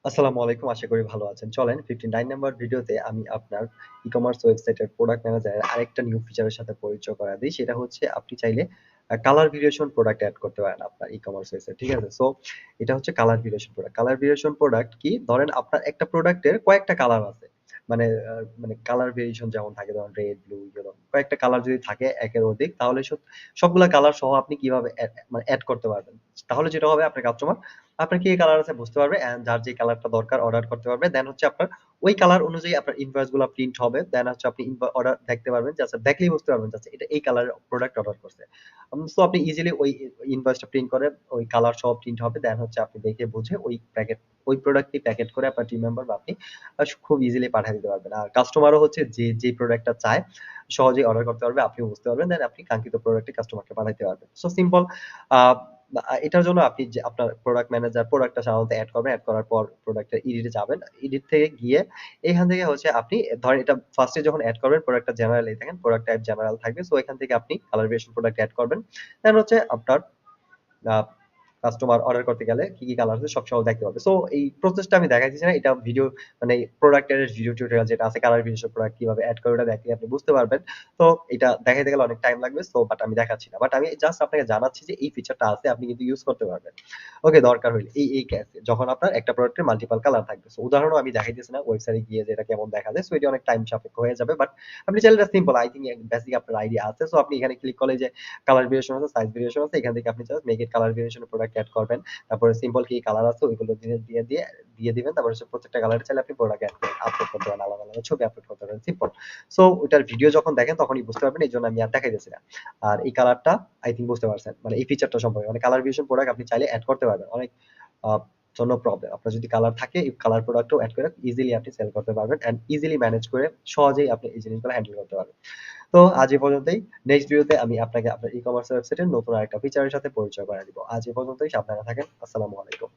আসসালামু আলাইকুম। আশা করি ভালো আছেন। চলেন 59 নাম্বার ভিডিওতে আমি আপনার ই-কমার্স ওয়েবসাইটের প্রোডাক্ট ম্যানেজারের আরেকটা নিউ ফিচারের সাথে পরিচয় করায় দেই। সেটা হচ্ছে আপনি চাইলে কালার ভেরিয়েশন প্রোডাক্ট এড করতে পারেন আপনার ই-কমার্স ওয়েবসাইট। ঠিক আছে? সো এটা হচ্ছে colour variation product. Colour variation product কি? ধরেন আপনার একটা প্রোডাক্টের কয়েকটা কালার আছে। মানে মানে কালার ভেরিয়েশন যেমন থাকে ধরেন রেড, ব্লু, ইয়েলো কয়েকটা কালার যদি থাকে একের অধিক তাহলে সবগুলা কালার সহ আপনি কিভাবে মানে এড করতে পারবেন। তাহলে যেটা হবে আপনার কাস্টমার আপনার কি কালার আছে বুঝতে পারবে অ্যান্ড যার যে কালারটা দরকার অর্ডার করতে পারবে। দেন হচ্ছে আপনার ওই কালার অনুযায়ী আপনার ইনভয়েস গুলা প্রিন্ট হবে। দেন হচ্ছে আপনি অর্ডার দেখতে পারবেন যে আচ্ছা দেখলেই বুঝতে পারবেন যে আচ্ছা এটা এই কালারের প্রোডাক্ট অর্ডার করছে। সো আপনি ইজিলি ওই ইনভয়েসটা প্রিন্ট করে ওই কালার সহ প্রিন্ট হবে। দেন হচ্ছে আপনি দেখে বুঝে ওই প্রোডাক্টটি প্যাকেট করে আপনার টিম মেম্বার বা আপনি খুব ইজিলি পাঠায় দিতে পারবেন। আর কাস্টমারও হচ্ছে যে প্রোডাক্টটা চায় সহজেই অর্ডার করতে পারবে। আপনিও বুঝতে পারবেন। দেন আপনি কাঙ্ক্ষিত প্রোডাক্টটি কাস্টমারকে পাঠাইতে পারবেন। সো সিম্পল আ এটার জন্য আপনি যে আপনার প্রোডাক্ট ম্যানেজার প্রোডাক্টটা সাধারণত এড করবেন। এড করার পর প্রোডাক্টের এডিটে যাবেন। এডিট থেকে গিয়ে এখান থেকে হচ্ছে আপনি ধরেন এটা ফার্স্ট এ যখন এড করবেন প্রোডাক্টটা জেনারেলেই থাকেন। প্রোডাক্ট টাইপ জেনারেল থাকবে। সো এখান থেকে আপনি কালার ভেরিয়েশন প্রোডাক্ট এড করবেন। দেন হচ্ছে আপনার আ কাস্টমার অর্ডার করতে গেলে কি কালার আছে সব সহজ দেখতে পাবে। সো এই প্রসেসটা আমি দেখাইতেছি না। এটা ভিডিও মানে প্রোডাক্টের ভিডিও টিউটোরিয়াল যেটা আছে কালার ভেরিয়েশন প্রোডাক্ট কিভাবে এড করে ওটা দেখলে আপনি বুঝতে পারবেন। তো এটা দেখাইতে গেলে অনেক টাইম লাগবে। সো বাট আমি দেখাচ্ছি না। বাট আমি জাস্ট আপনাকে জানাচ্ছি যে এই ফিচারটা আছে আপনি কিন্তু ইউজ করতে পারবেন। ওকে দরকার হইলে এই কেসে যখন আপনার একটা প্রোডাক্টের মাল্টিপল কালার থাকবে। সো উদাহরণও আমি দেখাইতেছি না ওয়েবসাইটে গিয়ে যে এটা কেমন দেখা যায়। সো এটা অনেক টাইম সাপেক্ষ হয়ে যাবে। বাট আপনি চাইলে এটা সিম্পল আই থিংক বেসিক আপনার আইডিয়া আছে। সো আপনি এখানে ক্লিক করলে যে কালার ভেরিয়েশন আছে, সাইজ ভেরিয়েশন আছে। এখান থেকে আপনি just make it colour variation product add করবেন। তারপরে সিম্পল কি কালার আছে ওইগুলো দিয়ে দিবেন। তারপর হচ্ছে প্রত্যেকটা কালারে চাইলে আপনি প্রোডাক্ট এড করে আপলোড করতে পারেন। আলাদা ছবি আপলোড করতে পারেন। সিম্পল। সো ওইটার ভিডিও যখন দেখেন তখনই বুঝতে পারবেন। এইজন্য আমি আর দেখাইতেছি না। আর এই কালারটা আই থিংক বুঝতে পারছেন। মানে এই ফিচারটা সম্পর্কে মানে কালার ভেরিয়েশন প্রোডাক্ট আপনি চাইলে এড করতে পারবেন। অনেক আ সো নো প্রবলেম। আপনার যদি কালার থাকে এই কালার প্রোডাক্টও এড করে ইজিলি আপনি সেল করতে পারবেন অ্যান্ড ইজিলি ম্যানেজ করে সহজেই আপনি এই জিনিসগুলো হ্যান্ডেল করতে পারবেন। তো আজ এ পর্যন্তই। নেক্সট ভিডিওতে আমি আপনাকে আপনার ই-কমার্স ওয়েবসাইটের নতুন আরেকটা ফিচারের সাথে পরিচয় করায় দিব। আজ এ পর্যন্তই। সাবধানে থাকেন। আসসালামু আলাইকুম।